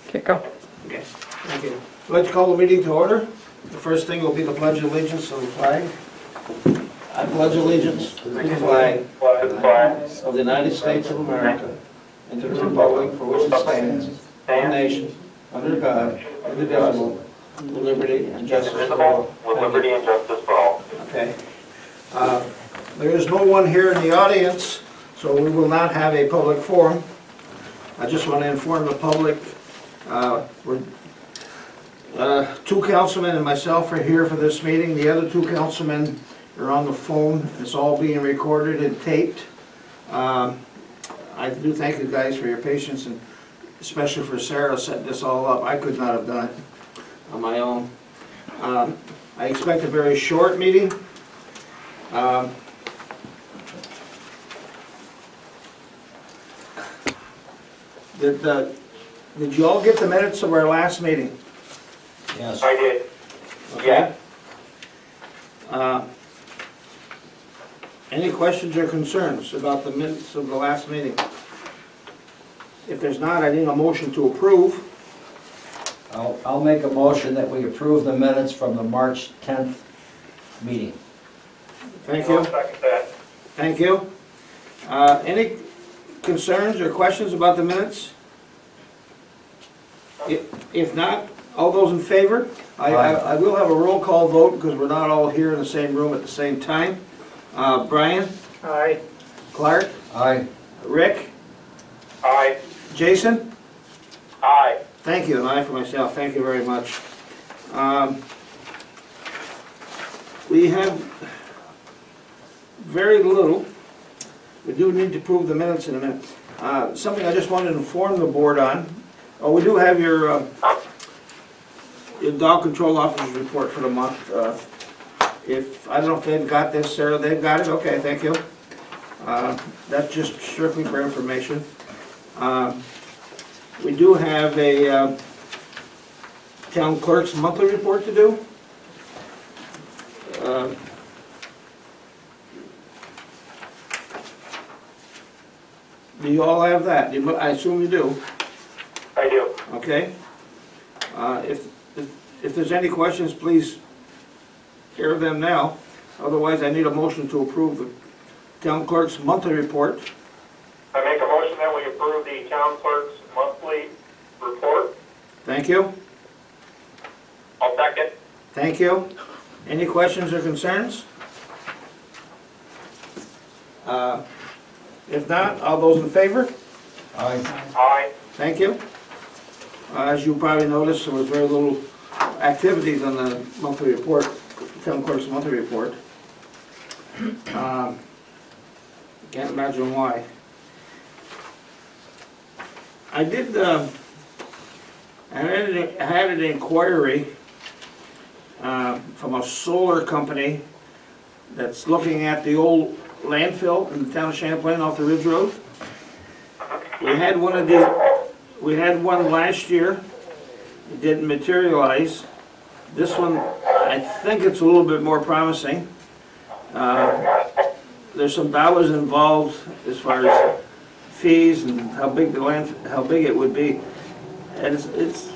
Okay, go. Okay, thank you. I'd like to call the meeting to order. The first thing will be the pledge of allegiance to the flag. I pledge allegiance to the flag of the United States of America and to the republic for which it stands, one nation, under God, indivisible, with liberty and justice for all. Okay. There is no one here in the audience, so we will not have a public forum. I just want to inform the public, two councilmen and myself are here for this meeting. The other two councilmen are on the phone. It's all being recorded and taped. I do thank you guys for your patience, and especially for Sarah setting this all up. I could not have done it on my own. I expect a very short meeting. Did you all get the minutes of our last meeting? Yes. I did. Okay. Any questions or concerns about the minutes of the last meeting? If there's not, I need a motion to approve. I'll make a motion that we approve the minutes from the March 10th meeting. Thank I'll you. second that. Thank you. Any concerns or questions about the minutes? If not, all those in favor? I will have a roll call vote because we're not all here in the same room at the same time. Brian? Aye. Clark? Aye. Rick? Aye. Jason? Aye. Thank you, and I for myself, thank you very much. We have very little. We do need to approve the minutes in a minute. Something I just wanted to inform the board on. Oh, we do have your dog control officer's report for the month. I don't know if they've got this, Sarah, they've got it? Okay, thank you. That's just strictly for information. We do have a town clerk's monthly report to do. Do you all have that? I assume you do. I do. Okay. If there's any questions, please hear them now. Otherwise, I need a motion to approve the town clerk's monthly report. I make a motion that we approve the town clerk's monthly report. Thank you. I'll second. Thank you. Any questions or concerns? If not, all those in favor? Aye. Aye. Thank you. As you probably noticed, there was very little activities on the monthly report, town clerk's monthly report. Can't imagine why. I did, I had an inquiry from a solar company that's looking at the old landfill in the town of Champlain off the Ridge Road. We had one of these, we had one last year. It didn't materialize. This one, I think it's a little bit more promising. There's some dollars involved as far as fees and how big it would be. And it's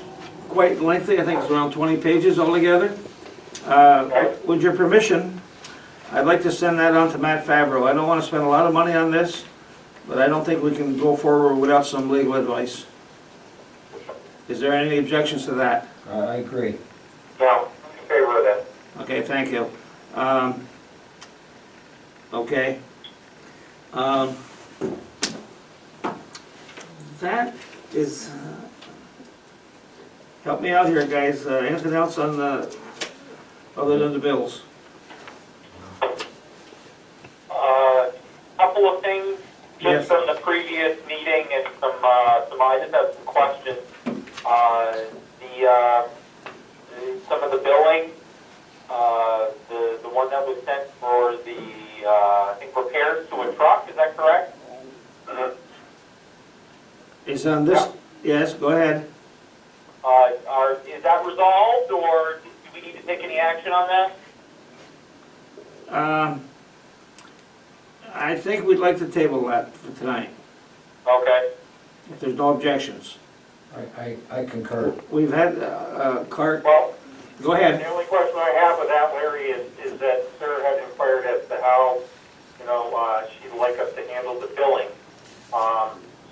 quite lengthy. I think it's around 20 pages altogether. With your permission, I'd like to send that on to Matt Favreau. I don't want to spend a lot of money on this, but I don't think we can go forward without some legal advice. Is there any objections to that? I agree. No, in favor of that. Okay, thank you. Okay. That is, help me out here, guys. Anything else on the, other than the bills? Couple of things Yes. just from the previous meeting and I just have some questions. Some of the billing, the one that was sent for the, I think repairs to a truck, is that correct? Is on this, yes, go ahead. Is that resolved, or do we need to take any action on that? I think we'd like to table that for tonight, Okay. if there's no objections. I concur. We've had, Clark, Well, go ahead. the only question I have with that, Larry, is that Sarah had inquired as to how, she'd like us to handle the billing.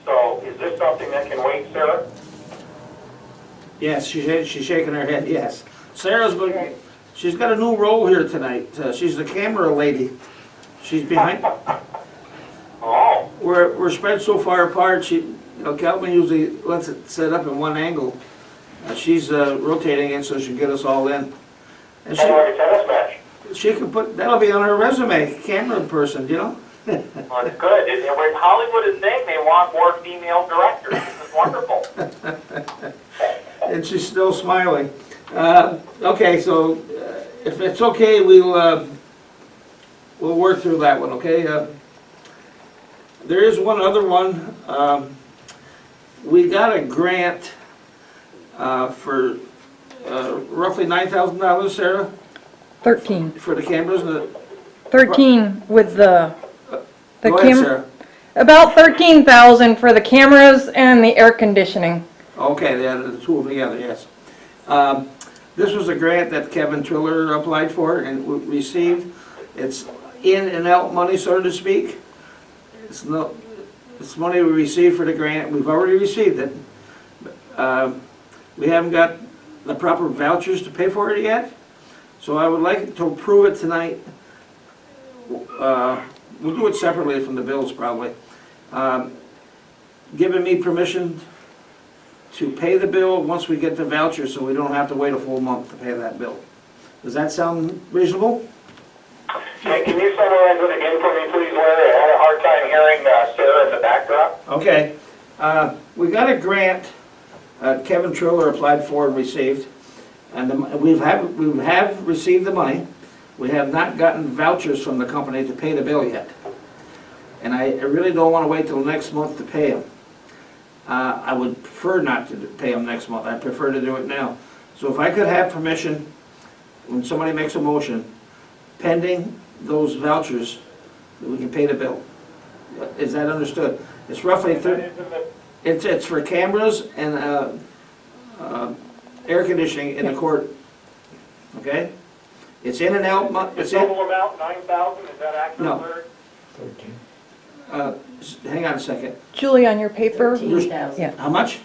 So is this something that can wait, Sarah? Yes, she's shaking her head, yes. Sarah's going, she's got a new role here tonight. She's the camera lady. She's behind, Oh, we're spread so far apart, Calvin usually lets it set up in one angle. She's rotating it so she can get us all in. And kind of like a tennis match. she can put, that'll be on her resume, camera person, Well, it's good. When Hollywood is saying they want more female directors. This is wonderful. And she's still smiling. Okay, so if it's okay, we'll work through that one, okay? There is one other one. We got a grant for roughly $9,000, Sarah, 13. for the cameras. 13 with the Go ahead, Sarah. about 13,000 for the cameras and the air conditioning. Okay, yeah, the two of them together, yes. This was a grant that Kevin Triller applied for and received. It's in and out money, so to speak. It's money we received for the grant. We've already received it. We haven't got the proper vouchers to pay for it yet. So I would like to approve it tonight. We'll do it separately from the bills probably. Giving me permission to pay the bill once we get the voucher so we don't have to wait a full month to pay that bill. Does that sound reasonable? Hey, can you summarize it again for me, please, Larry? I had a hard time hearing Sarah in the backdrop. Okay. We got a grant Kevin Triller applied for and received. And we have received the money. We have not gotten vouchers from the company to pay the bill yet. And I really don't want to wait till next month to pay them. I would prefer not to pay them next month. I prefer to do it now. So if I could have permission, when somebody makes a motion, pending those vouchers, that we can pay the bill. Is that understood? It's roughly it's for cameras and air conditioning in the court. Okay? It's in and out. The total amount, 9,000, is that accurate, No. Larry? 13. Hang on a second. Julie, on your paper? 13,000. Yeah. How much?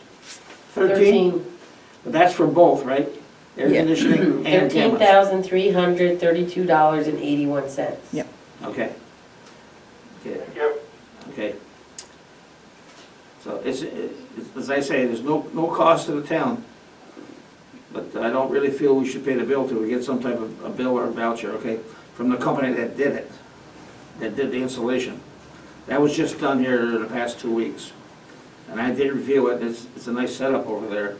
13? But that's for both, right? Air Yeah. conditioning and cameras. $13,332.81. Yep. Okay. Okay. Thank you. Okay. So it's, as I say, there's no cost to the town. But I don't really feel we should pay the bill till we get some type of a bill or a voucher, okay? From the company that did it, that did the installation. That was just done here in the past 2 weeks. And I did review it, it's a nice setup over there,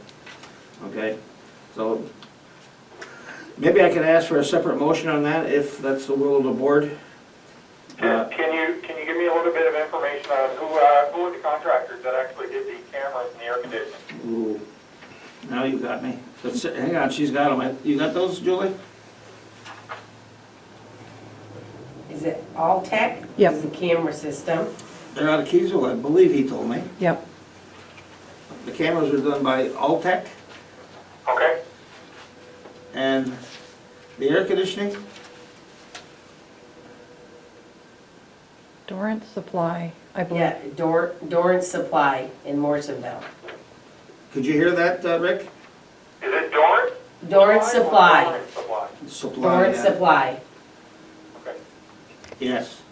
okay? So, maybe I could ask for a separate motion on that, if that's the will of the board. Can you give me a little bit of information on who are the contractors that actually did the cameras and the air conditioning? Ooh, now you got me. But hang on, she's got them. You got those, Julie? Is it all tech? Yep. Is the camera system? They're out of Keysville, I believe he told me. Yep. The cameras are done by Alltech, Okay. and the air conditioning, Dorrance Supply, I believe. Yeah, Dorrance Supply in Morrisonville. could you hear that, Rick? Is it Dorrance? Dorrance Supply. Dorrance Supply. Supply, Dorrance yeah. Supply. Okay. Yes.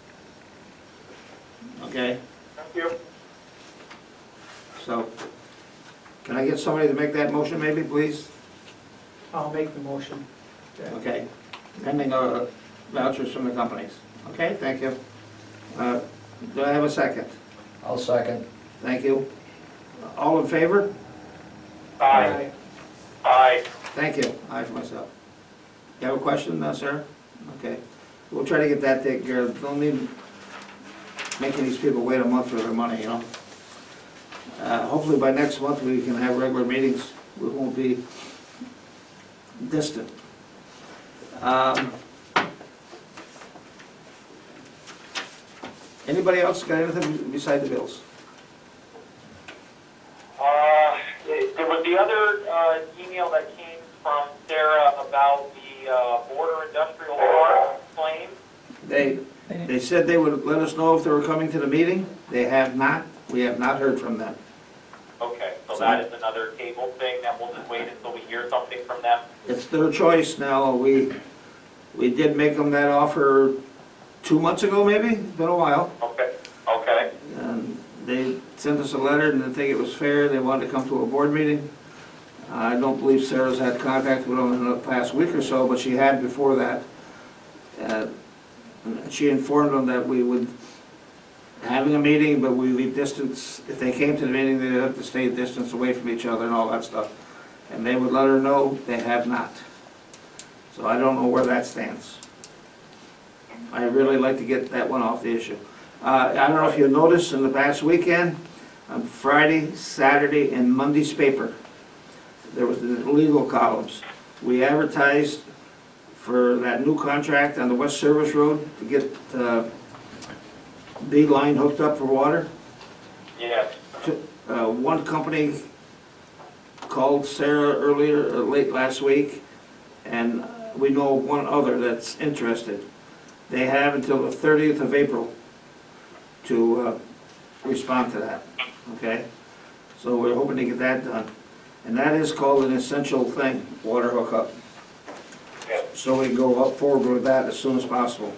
Okay, Thank you. so, can I get somebody to make that motion maybe, please? I'll make the motion. Okay, pending vouchers from the companies. Okay, thank you. Do I have a second? I'll second. Thank you. All in favor? Aye. Aye. Thank you. Aye for myself. You have a question, sir? Okay. We'll try to get that taken care of. Don't need making these people wait a month for their money, you know? Hopefully by next month we can have regular meetings. We won't be distant. Anybody else got anything beside the bills? There the other email that came from Sarah about the border industrial park claim, They said they would let us know if they were coming to the meeting. They have not. We have not heard from them. okay, so that is another table thing that we'll just wait until we hear something from them? It's their choice now. We did make them that offer 2 months ago, maybe? It's been a while. Okay, okay, And they sent us a letter and didn't think it was fair. They wanted to come to a board meeting. I don't believe Sarah's had contact with them in the past week or so, but she had before that. She informed them that we would having a meeting, but we leave distance. If they came to the meeting, they'd have to stay a distance away from each other and all that stuff. And they would let her know they have not. So I don't know where that stands. I really like to get that one off the issue. I don't know if you noticed in the past weekend, on Friday, Saturday, and Monday's paper, there was the legal columns. We advertised for that new contract on the West Service Road to get the line hooked up for water. yes, One company called Sarah late last week, and we know one other that's interested. They have until the 30th of April to respond to that, okay? So we're hoping to get that done. And that is called an essential thing, water hookup. So we can go up forward with that as soon as possible.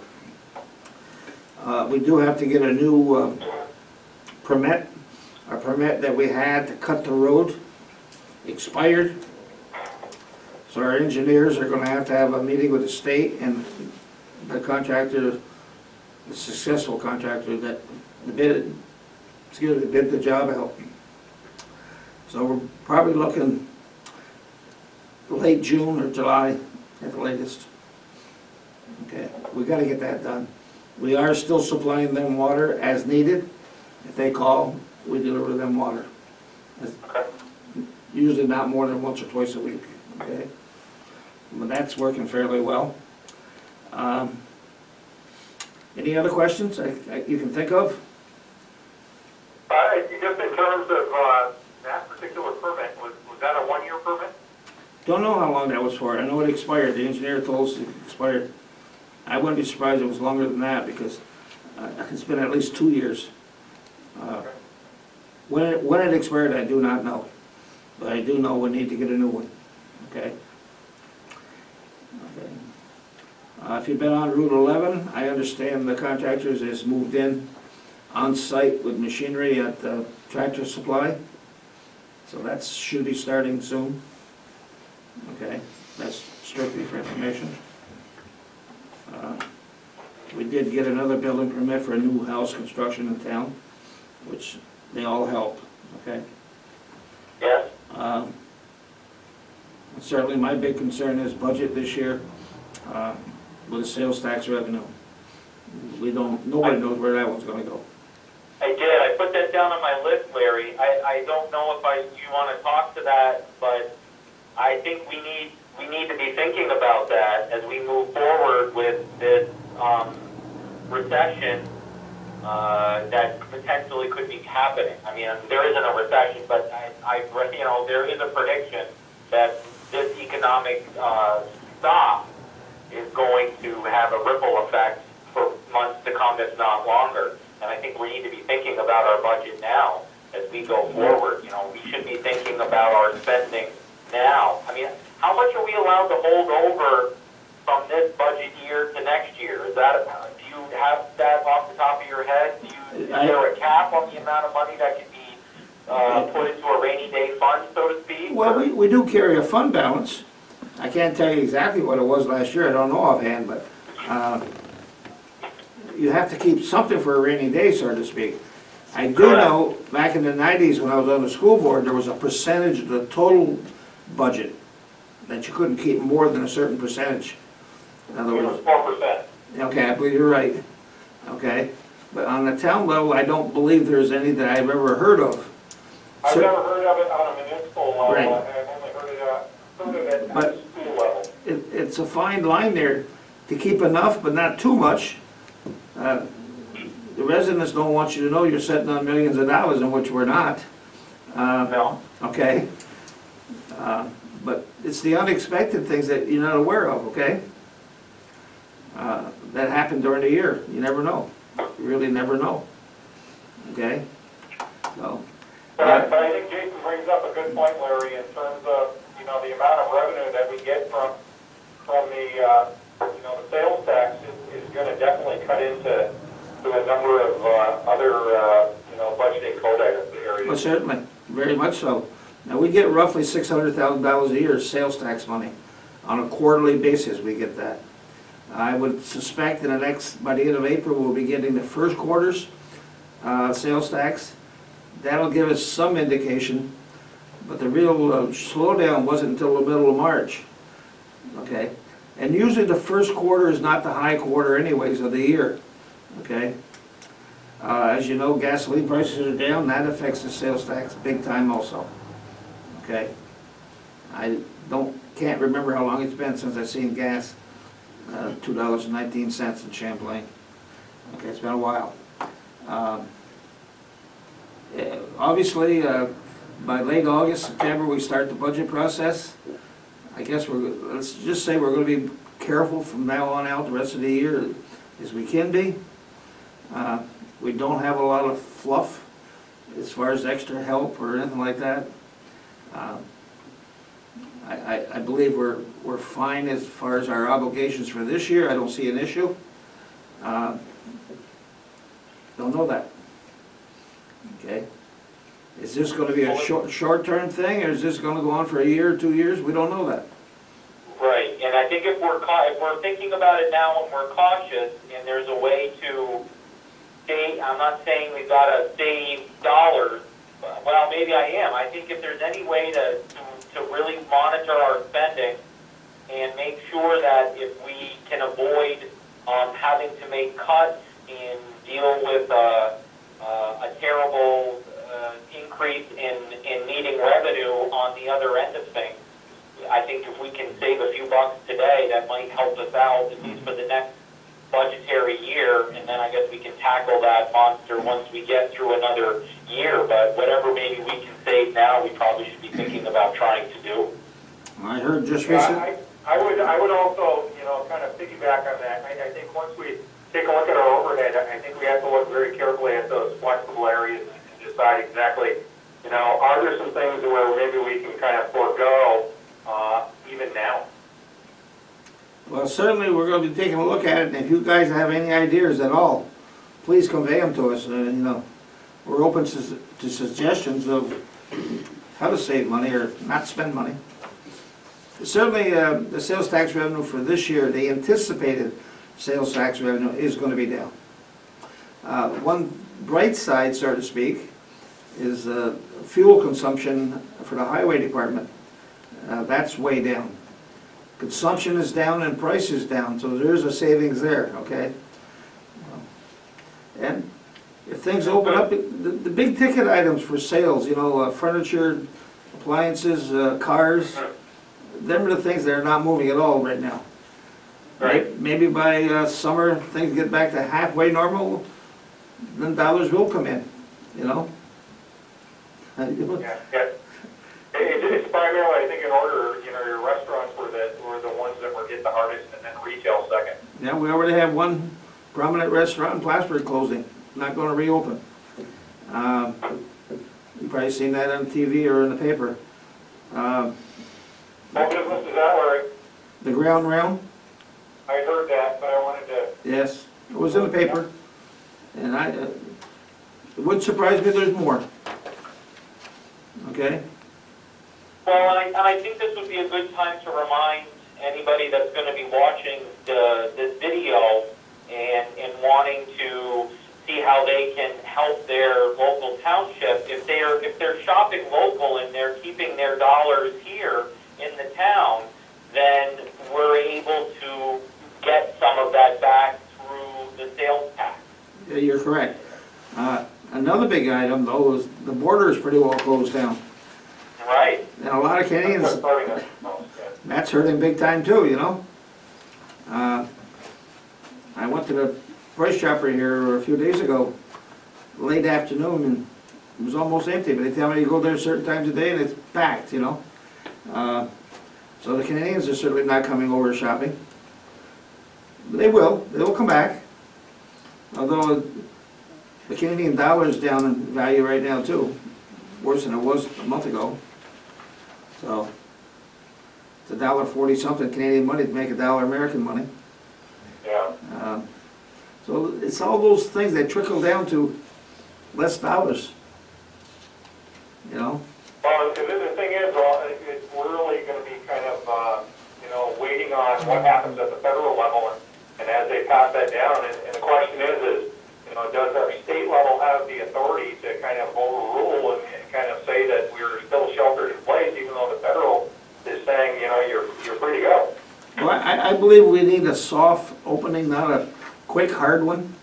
We do have to get a new permit. Our permit that we had to cut the road expired. So our engineers are gonna have to have a meeting with the state and the contractor, the successful contractor that bid the job out. So we're probably looking late June or July at the latest. Okay, we gotta get that done. We are still supplying them water as needed. If they call, we deliver them water. Usually not more than once or twice a week, okay? But that's working fairly well. Any other questions you can think of? just in terms of, that particular permit, was that a one-year permit? Don't know how long that was for. I know it expired. The engineer told us it expired. I wouldn't be surprised if it was longer than that because it's been at least 2 years. When it expired, I do not know. But I do know we need to get a new one, okay? Okay. If you've been on Route 11, I understand the contractors has moved in on site with machinery at Tractor Supply. So that should be starting soon. Okay, that's strictly for information. We did get another building permit for a new house construction in town, which they all help, okay? Yes. Certainly my big concern is budget this year with the sales tax revenue. Nobody knows where that one's gonna go. I did, I put that down on my list, Larry. I don't know if you want to talk to that, but I think we need to be thinking about that as we move forward with this recession that potentially could be happening. I mean, there isn't a recession, but I've read, there is a prediction that this economic stop is going to have a ripple effect for months to come, if not longer. And I think we need to be thinking about our budget now as we go forward. We should be thinking about our spending now. I mean, how much are we allowed to hold over from this budget year to next year? Do you have that off the top of your head? Is there a cap on the amount of money that can be put into a rainy day fund, so to speak? Well, we do carry a fund balance. I can't tell you exactly what it was last year, I don't know offhand, but you have to keep something for a rainy day, so to speak. I do know, back in the 90s when I was on the school board, there was a percentage of the total budget that you couldn't keep more than a certain percentage. In other It words, was 4%. okay, I believe you're right, okay? But on the town level, I don't believe there's any that I've ever heard of. I've So- never heard of it on a municipal level, Right. and I've only heard of it at But- the school level. It's a fine line there to keep enough, but not too much. The residents don't want you to know you're sitting on millions of dollars, in which we're not. No. Okay? But it's the unexpected things that you're not aware of, okay? That happen during the year, you never know, you really never know, okay? So, But I think Jason brings up a good point, Larry, in terms of, you know, the amount of revenue that we get from the, you know, the sales tax is gonna definitely cut into a number of other, you know, budgeting code items areas. well, certainly, very much so. Now, we get roughly $600,000 a year sales tax money. On a quarterly basis, we get that. I would suspect in by the end of April, we'll be getting the first quarter's sales tax. That'll give us some indication, but the real slowdown wasn't until the middle of March, okay? And usually the first quarter is not the high quarter anyways of the year, okay? As you know, gasoline prices are down, that affects the sales tax big time also, okay? I can't remember how long it's been since I've seen gas, $2.19 in Champlain. Okay, it's been a while. Obviously, by late August, September, we start the budget process. I guess let's just say we're gonna be careful from now on out the rest of the year as we can be. We don't have a lot of fluff as far as extra help or anything like that. I believe we're fine as far as our obligations for this year. I don't see an issue. Don't know that. Okay? Is this gonna be a short-term thing, or is this gonna go on for a year or 2 years? We don't know that. Right, and I think if we're thinking about it now and we're cautious, and there's a way to save, I'm not saying we've got to save dollars, well, maybe I am. I think if there's any way to really monitor our spending and make sure that if we can avoid having to make cuts and deal with a terrible increase in needing revenue on the other end of things, I think if we can save a few bucks today, that might help us out, at least for the next budgetary year, and then I guess we can tackle that monster once we get through another year. But whatever maybe we can save now, we probably should be thinking about trying to do. I heard just recently. I would also, you know, kind of piggyback on that. I think once we take a look at our overhead, I think we have to look very carefully at those flexible areas and decide exactly, you know, are there some things where maybe we can kind of forego even now? Well, certainly, we're gonna be taking a look at it, and if you guys have any ideas at all, please convey them to us, you know. We're open to suggestions of how to save money or not spend money. Certainly, the sales tax revenue for this year, the anticipated sales tax revenue is gonna be down. One bright side, so to speak, is fuel consumption for the highway department. That's way down. Consumption is down and price is down, so there's a savings there, okay? And if things open up, the big ticket items for sales, you know, furniture, appliances, cars, them are the things that are not moving at all right now. Right. Maybe by summer, things get back to halfway normal, then dollars will come in, you know? Yeah. It's primarily, I think, in order, you know, your restaurants were the ones that were hit the hardest, and then retail second. Yeah, we already have one prominent restaurant in Plattsburgh closing, not gonna reopen. You've probably seen that on TV or in the paper. What business is that, Larry? The Ground Realm, I heard that, but I wanted to, yes, it was in the paper. And it wouldn't surprise me if there's more. Okay? Well, and I think this would be a good time to remind anybody that's going to be watching this video and wanting to see how they can help their local township. If they're shopping local and they're keeping their dollars here in the town, then we're able to get some of that back through the sales tax. Yeah, you're correct. Another big item, though, is the border is pretty well closed down. Right. And a lot of Canadians, starting us most, yeah. that's hurting big time too, you know? I went to the price chopper here a few days ago, late afternoon, and it was almost empty, but they tell me you go there certain times of day and it's packed, you know? So the Canadians are certainly not coming over shopping. But they will come back. Although the Canadian dollar is down in value right now too, worse than it was a month ago. So it's $1.40 something Canadian money to make $1 American money. Yeah. So it's all those things that trickle down to less dollars. You know? Well, the thing is, we're really gonna be kind of, waiting on what happens at the federal level, and as they pass that down, and the question is, does our state level have the authority to kind of overrule and kind of say that we're still sheltered in place, even though the federal is saying, you're free to go? Well, I believe we need a soft opening, not a quick, hard one.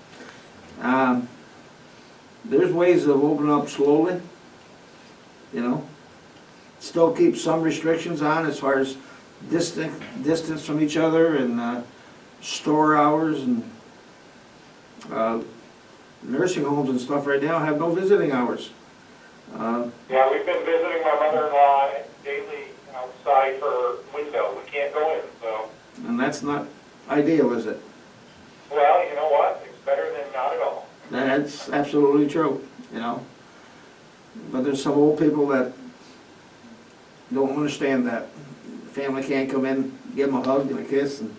There's ways of opening up slowly, Still keep some restrictions on as far as distance from each other and store hours and nursing homes and stuff right now have no visiting hours. Yeah, we've been visiting my mother-in-law daily outside her window. We can't go in, so. And that's not ideal, is it? Well, you know what? It's better than not at all. That's absolutely true, But there's some old people that don't understand that. Family can't come in, give them a hug and a kiss and,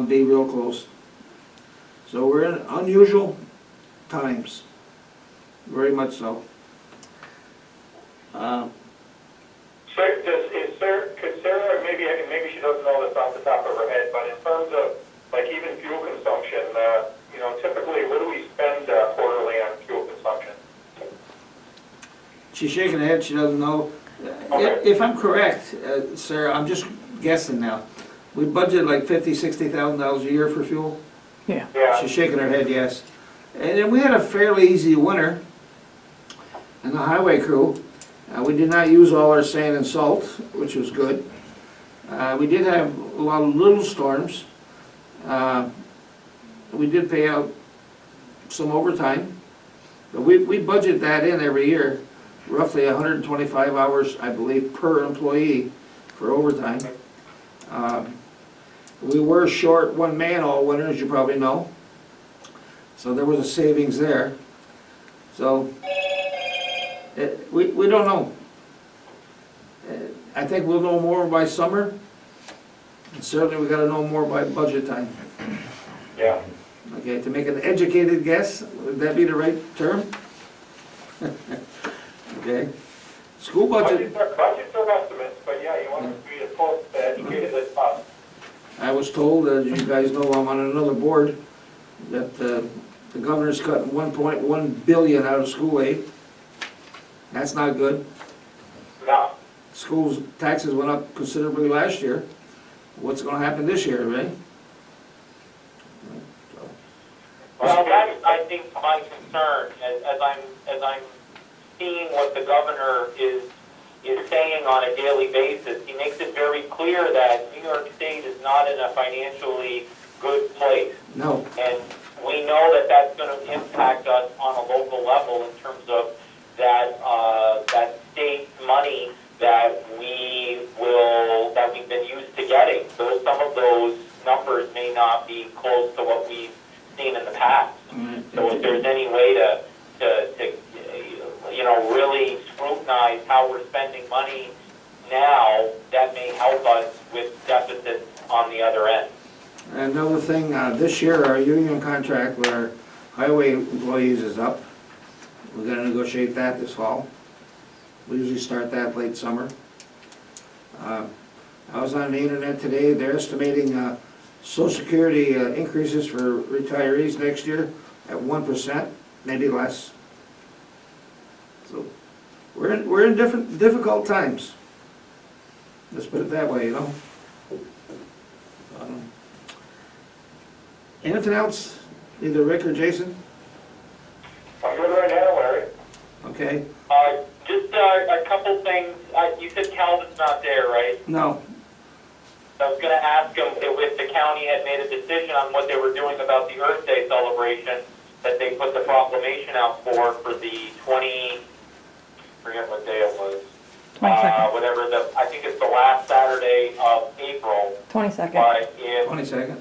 be real close. So we're in unusual times, very much so. Could Sarah, maybe she doesn't know this off the top of her head, but in terms of, like, even fuel consumption, typically, what do we spend quarterly on fuel consumption? She's shaking her head, she doesn't know. Okay. If I'm correct, Sarah, I'm just guessing now, we budget like $50,000-$60,000 a year for fuel? Yeah. Yeah, She's shaking her head, yes. And then we had a fairly easy winter in the highway crew. We did not use all our sand and salt, which was good. We did have a lot of little storms. We did pay out some overtime, but we budget that in every year, roughly 125 hours, I believe, per employee for overtime. We were short one man all winter, as you probably know, so there was a savings there. So we don't know. I think we'll know more by summer, and certainly we gotta know more by budget time. yeah. Okay, to make an educated guess, would that be the right term? Okay. School budget, Budgets are estimates, but yeah, you want to be as close to educated as possible. I was told, as you guys know, I'm on another board, that the governor's cutting 1.1 billion out of school aid. That's not good. No. Schools' taxes went up considerably last year. What's gonna happen this year, right? Well, that's, I think, my concern, as I'm seeing what the governor is saying on a daily basis. He makes it very clear that New York State is not in a financially good place. No. And we know that that's going to impact us on a local level in terms of that state money that we've been used to getting. So some of those numbers may not be close to what we've seen in the past. Right. So if there's any way to really scrutinize how we're spending money now, that may help us with deficits on the other end. Another thing, this year, our union contract with our highway employees is up. We're gonna negotiate that this fall. We usually start that late summer. I was on the internet today, they're estimating Social Security increases for retirees next year at 1%, maybe less. So, we're in difficult times. Let's put it that way, Anything else, either Rick or Jason? I'm good right now, Larry. Okay, Just a couple things. You said Calvin's not there, right? no, I was going to ask him if the county had made a decision on what they were doing about the Earth Day celebration that they put the proclamation out for the 20, forget what day it was. 22nd. whatever I think it's the last Saturday of April. 22nd. But if 22nd?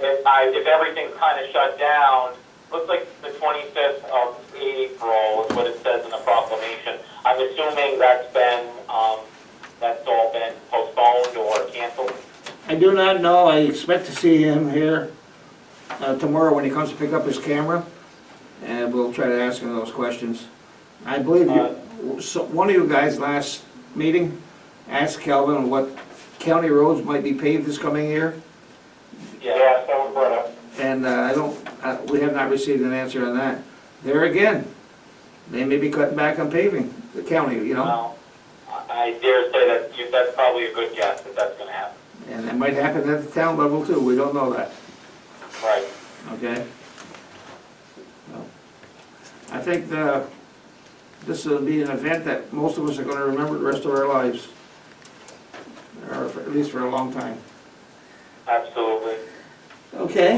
if everything's kind of shut down, looks like the 25th of April is what it says in the proclamation. I'm assuming that's all been postponed or canceled. I do not know. I expect to see him here tomorrow when he comes to pick up his camera, and we'll try to ask him those questions. I believe one of you guys last meeting asked Kelvin what county roads might be paved this coming year, Yeah. Yeah, that was brought up. and we have not received an answer on that. There again, they may be cutting back on paving, the county, you know, Well, I dare say that's probably a good guess that that's going to happen. and it might happen at the town level too. We don't know that. Right. Okay? Well, I think this will be an event that most of us are gonna remember the rest of our lives. Or at least for a long time. Absolutely. Okay.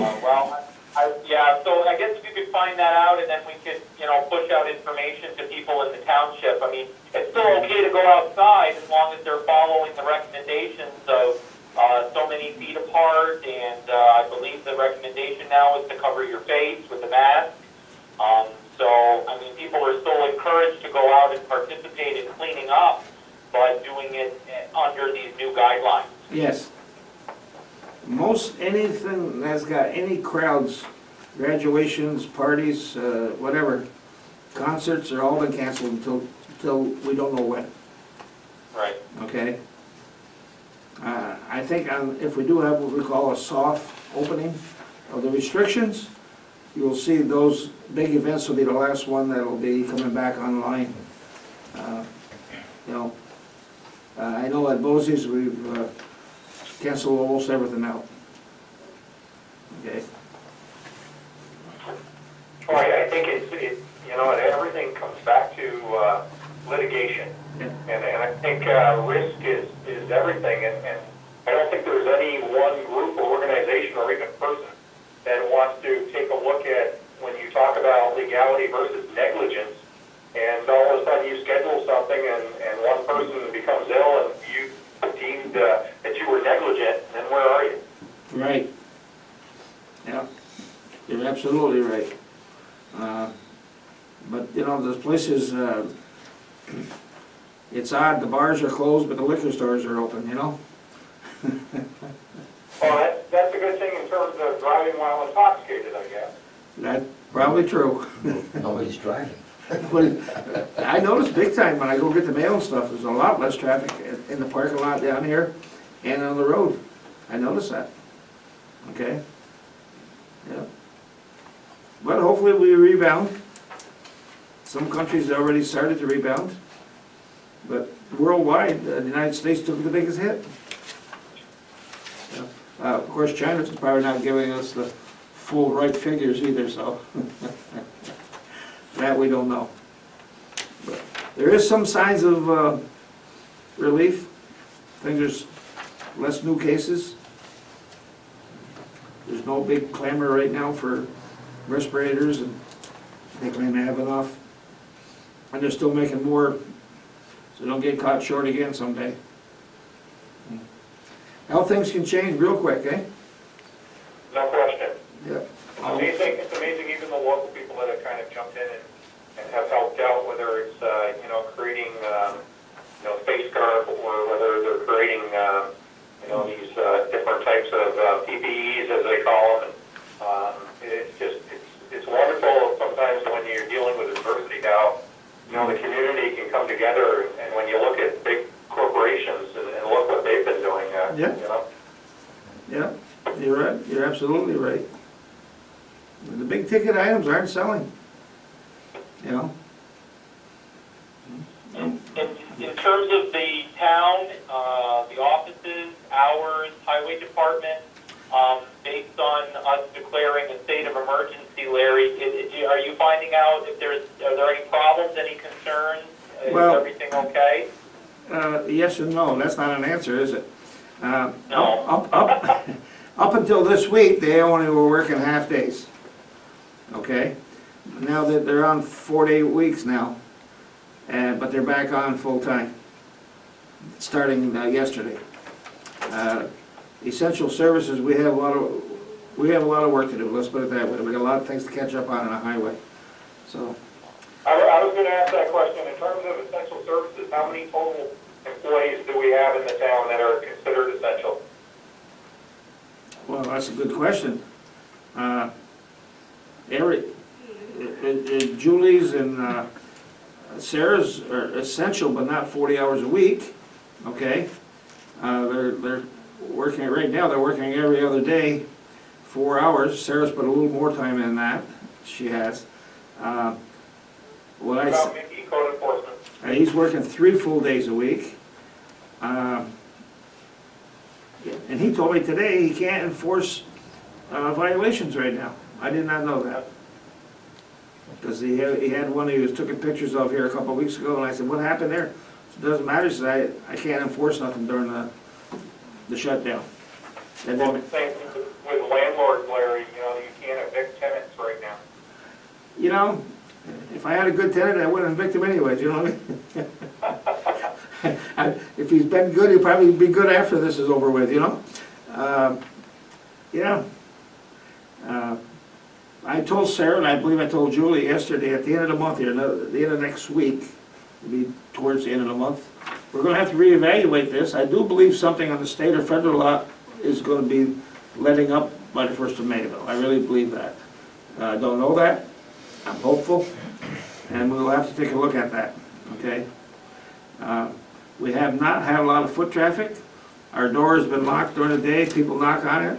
So I guess if you could find that out, and then we could, push out information to people in the township. I mean, it's still okay to go outside as long as they're following the recommendations of so many feet apart, and I believe the recommendation now is to cover your face with a mask. People are still encouraged to go out and participate in cleaning up, but doing it under these new guidelines. Yes. Most anything that's got any crowds, graduations, parties, whatever, concerts are all been canceled until we don't know when, Right. okay? I think if we do have what we call a soft opening of the restrictions, you will see those big events will be the last one that'll be coming back online. I know at Bosey's we've canceled almost everything out. Okay? Well, I think everything comes back to litigation. Yeah. And I think risk is everything, and I don't think there's any one group or organization or even person that wants to take a look at when you talk about legality versus negligence, and all of a sudden you schedule something and one person becomes ill and you deemed that you were negligent, then where are you? Right. Yeah, you're absolutely right. But, those places, it's odd, the bars are closed, but the liquor stores are open, Well, that's a good thing in terms of driving while intoxicated, I guess. That's probably true. Nobody's driving. But I notice big time when I go get the mail and stuff, there's a lot less traffic in the parking lot down here and on the road. I notice that. Okay? Yeah. But hopefully we rebound. Some countries already started to rebound. But worldwide, the United States took the biggest hit. Yeah. Of course, China's probably not giving us the full right figures either, so that we don't know. But there is some signs of relief. I think there's less new cases. There's no big clamor right now for respirators, and they claim they have enough. And they're still making more, so don't get caught short again someday. How things can change real quick, eh? No question. Yep. It's amazing even the local people that have kind of jumped in and have helped out, whether it's, creating, face guard, or whether they're creating, these different types of PPEs, as they call them. It's wonderful sometimes when you're dealing with adversity how, the community can come together, and when you look at big corporations and look what they've been doing, Yeah, you're right, you're absolutely right. The big ticket items aren't selling, In terms of the town, the offices, hours, highway department, based on us declaring a state of emergency, Larry, are you finding out if are there any problems, any concerns? Well- Is everything okay? yes and no, that's not an answer, is it? No. Up until this week, they only were working half days, okay? Now that they're on 4 to 8 weeks now, but they're back on full time. starting yesterday. Essential services, we have a lot of work to do, let's put it that way. We got a lot of things to catch up on a highway, so. I was gonna ask that question, in terms of essential services, how many total employees do we have in the town that are considered essential? Well, that's a good question. Julie's and Sarah's are essential, but not 40 hours a week, okay? They're working, right now, they're working every other day, 4 hours. Sarah's put a little more time in that, she has. What I, About Mickey, code enforcement? he's working 3 full days a week. And he told me today he can't enforce violations right now. I did not know that. Because he had one he was taking pictures of here a couple of weeks ago, and I said, what happened there? It doesn't matter, he said, I can't enforce nothing during the shutdown. And Well, then, same with landlords, Larry, you can't evict tenants right now. you know, if I had a good tenant, I wouldn't evict him anyways, you know what I mean? If he's been good, he'll probably be good after this is over with, you know? Yeah. I told Sarah, and I believe I told Julie yesterday, at the end of the month here, at the end of next week, it'll be towards the end of the month, we're gonna have to reevaluate this. I do believe something on the state or federal law is gonna be letting up by the 1st of May, though. I really believe that. I don't know that. I'm hopeful, and we'll have to take a look at that, okay? We have not had a lot of foot traffic. Our door has been locked during the day, people knock on it.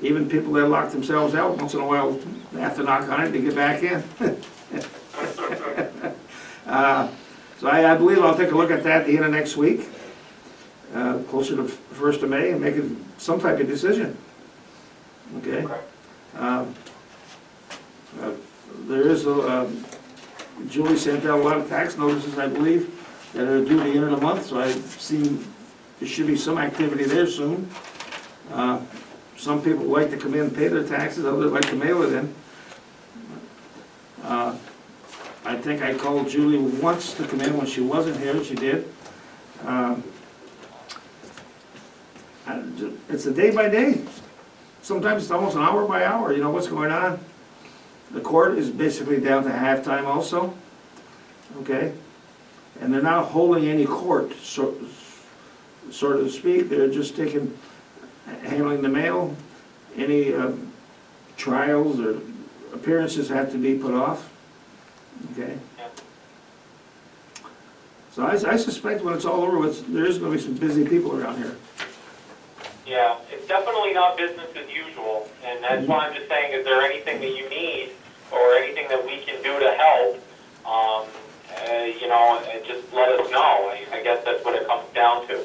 Even people that lock themselves out, once in a while, they have to knock on it to get back in. So I believe I'll take a look at that at the end of next week, closer to 1st of May, and make some type of decision. Okay? There is, Julie sent out a lot of tax notices, I believe, that are due the end of the month, so I've seen there should be some activity there soon. Some people like to come in and pay their taxes, others like to mail it in. I think I called Julie once to come in when she wasn't here, and she did. It's a day by day. Sometimes it's almost an hour by hour, you know what's going on. The court is basically down to halftime also, okay? And they're not holding any court, so to speak. They're just handling the mail. Any trials or appearances have to be put off, okay? So I suspect when it's all over with, there is going to be some busy people around here. Yeah, it's definitely not business as usual, and that's why I'm just saying, is there anything that you need or anything that we can do to help? Just let us know. I guess that's what it comes down to.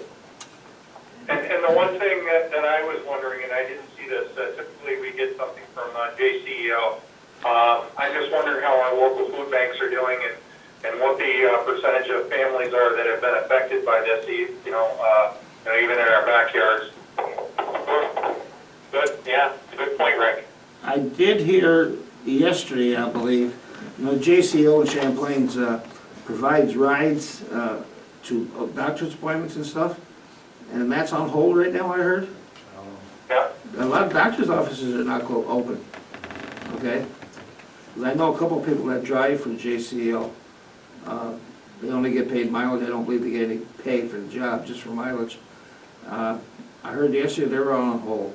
And the one thing that I was wondering, and I didn't see this, typically we get something from JCEO. I'm just wondering how our local food banks are doing and what the percentage of families are that have been affected by this, even in our backyards. Good, yeah, good point, Rick. I did hear yesterday, I believe, JCO in Champlain's provides rides to doctor's appointments and stuff, and that's on hold right now, I heard. Yeah. A lot of doctor's offices are not open, okay? 'Cause I know a couple of people that drive for JCO. They only get paid mileage. I don't believe they get any pay for the job, just for mileage. I heard yesterday they were on hold.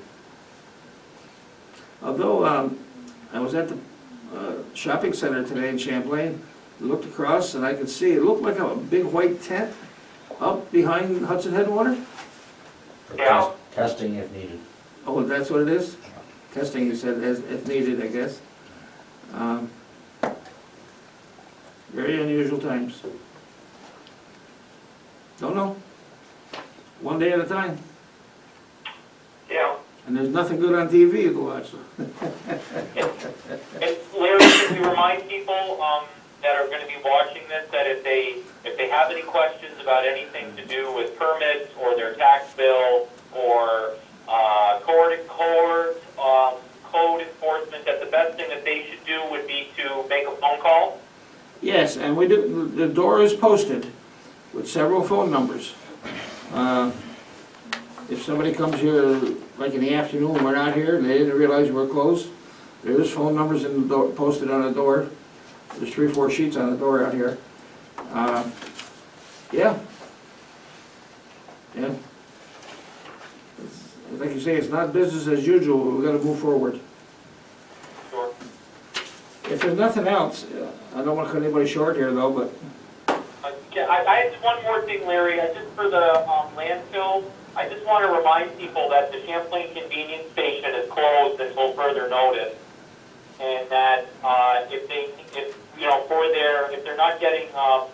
Although I was at the shopping center today in Champlain, looked across and I could see, it looked like a big white tent up behind Hudson Headwater. Yeah. Testing if needed. Oh, that's what it is? Testing, you said, if needed, I guess. Very unusual times. Don't know. One day at a time. Yeah. And there's nothing good on TV to watch. And Larry, can we remind people that are going to be watching this that if they have any questions about anything to do with permits or their tax bill or code enforcement, that the best thing that they should do would be to make a phone call? Yes, and we do, the door is posted with several phone numbers. If somebody comes here, like in the afternoon, we're not here, and they didn't realize we're closed, there's phone numbers in the door, posted on the door. There's 3 or 4 sheets on the door out here. Yeah. Yeah. Like you say, it's not business as usual, we gotta move forward. Sure. If there's nothing else, I don't wanna cut anybody short here though, but, I had one more thing, Larry, just for the landfill, I just want to remind people that the Champlain convenience station is closed until further notice. And that if they're not getting home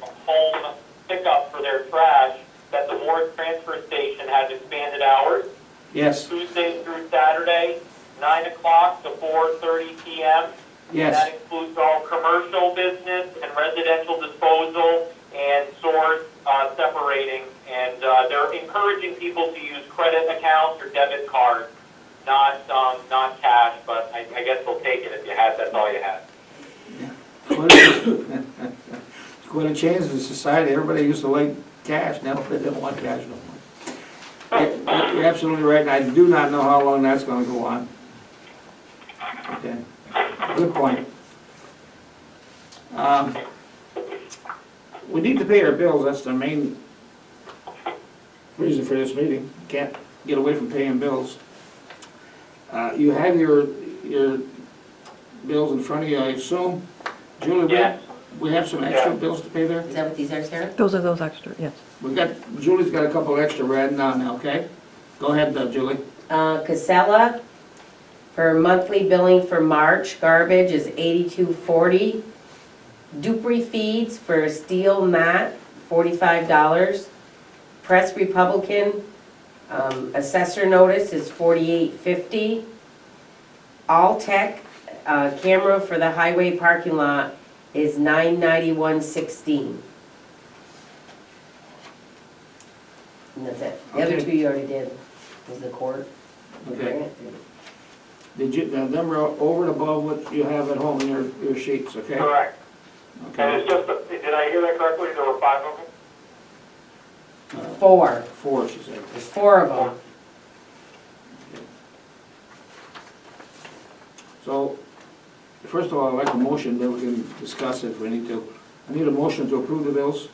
pickup for their trash, that the Morris transfer station has expanded hours, yes, Tuesday through Saturday, 9 o'clock to 4:30 p.m. yes. That includes all commercial business and residential disposal and source separating. And they're encouraging people to use credit accounts or debit cards, not cash, but I guess they'll take it if you have, that's all you have. It's going to change the society. Everybody used to like cash, now they don't want cash no more. You're absolutely right, and I do not know how long that's going to go on. Okay, good point. We need to pay our bills, that's the main reason for this meeting. Can't get away from paying bills. You have your bills in front of you, I assume. Julie, Yes. we have some extra Yeah. bills to pay there? Is that what these are, Sarah? Those are those extra, yes. Julie's got a couple extra we're adding on now, okay? Go ahead, Julie. Casella, for monthly billing for March, garbage is $82.40. Dupree Feeds for steel mat, $45. Press Republican, assessor notice is $48.50. All Tech, camera for the highway parking lot is $991.16. And that's it. The other Okay. two you already did, was the court. Okay. Did you, now them are over and above what you have at home in your sheets, okay? Correct. And Okay. it's just, did I hear that correctly? There were 5 of them? Four. 4, she said. There's 4 of them. So, first of all, I'd like a motion, then we can discuss it if we need to. I need a motion to approve the bills.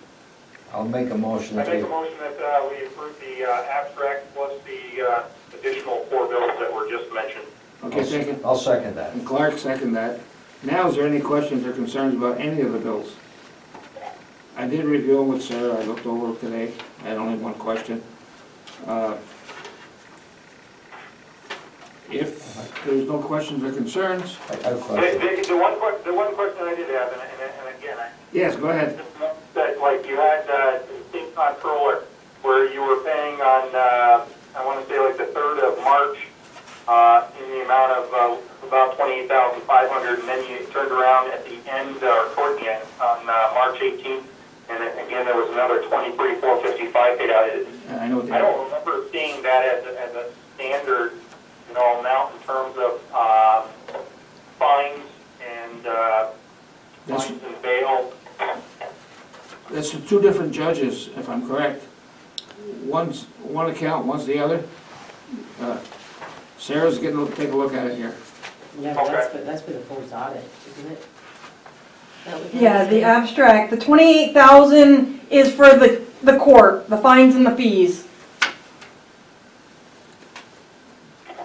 I'll make a motion I that make we, a motion that we approve the abstract plus the additional 4 bills that were just mentioned. Okay, second. I'll second that. And Clark, second that. Now, is there any questions or concerns about any of the bills? I did review them with Sarah, I looked over them today, I had only one question. If there's no questions or concerns, I have a question. The one question I did have, and again, I yes, go ahead. just noticed that, like, you had the state controller where you were paying on, I want to say like the 3rd of March, in the amount of about $28,500, and then you turned around at the end, or toward the end, on March 18th, and then again there was another $23,455 paid out. I know what they I are. don't remember seeing that as a standard, amount in terms of fines and That's, fines and bail. that's the 2 different judges, if I'm correct. One's one account, one's the other. Sarah's getting to take a look at it here. Yeah, but that's for the post audit, isn't it? That what you're Yeah, the saying? abstract, the 28,000 is for the court, the fines and the fees.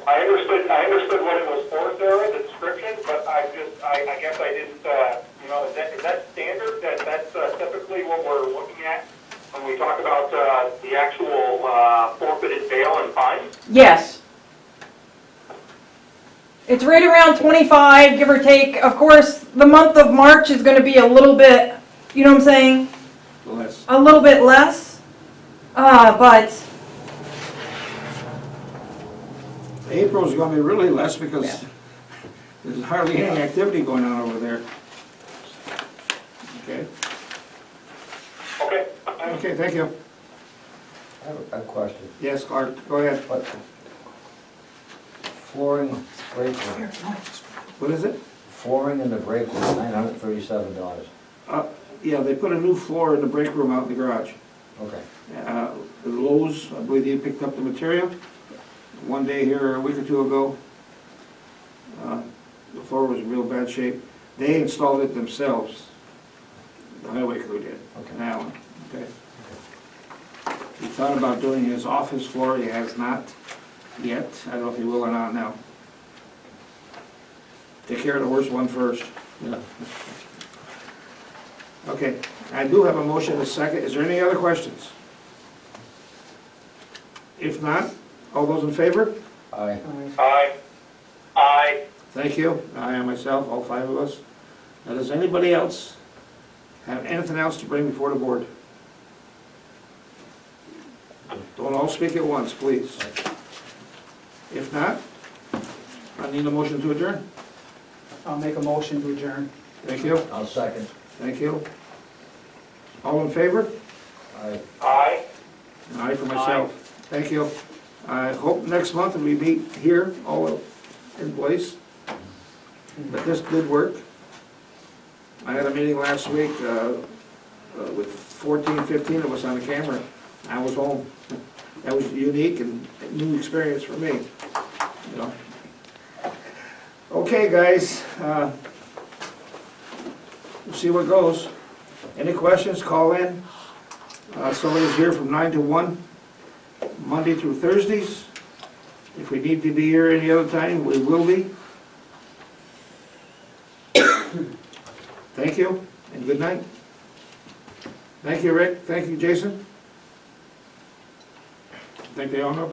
I understood what it was for, Sarah, the description, but I guess I didn't, is that standard? That's typically what we're looking at when we talk about the actual forfeited bail and fines? Yes. It's right around 25, give or take. Of course, the month of March is gonna be a little bit, you know what I'm saying? Less. A little bit less. But April's gonna be really less because there's hardly any activity going on over there. Okay, Okay. okay, thank you. I have a question. Yes, Clark, go ahead. What, flooring break room, What is it? flooring in the break room, $937. Yeah, they put a new floor in the break room out in the garage. Okay. at Lowe's. I believe he picked up the material. One day here a week or two ago. The floor was in real bad shape. They installed it themselves. The highway crew did. Okay. Now, okay. He thought about doing his office floor. He has not yet. I don't know if he will or not now. Take care of the worst one first. Yeah. Okay, I do have a motion and a second. Is there any other questions? If not, all those in favor? Aye. Aye. Aye. Thank you. I am myself, all five of us. Now, does anybody else have anything else to bring before the board? Don't all speak at once, please. If not, I need a motion to adjourn. I'll make a motion to adjourn. Thank you. I'll second. Thank you. All in favor? Aye. Aye. And aye for myself. Thank you. I hope next month we meet here, all in place. But this did work. I had a meeting last week with 14, 15 of us on the camera. I was home. That was unique and a new experience for me, you know. Okay, guys, we'll see what goes. Any questions, call in. Somebody's here from 9 to 1, Monday through Thursdays. If we need to be here any other time, we will be. Thank you, and good night. Thank you, Rick. Thank you, Jason. I think they all know.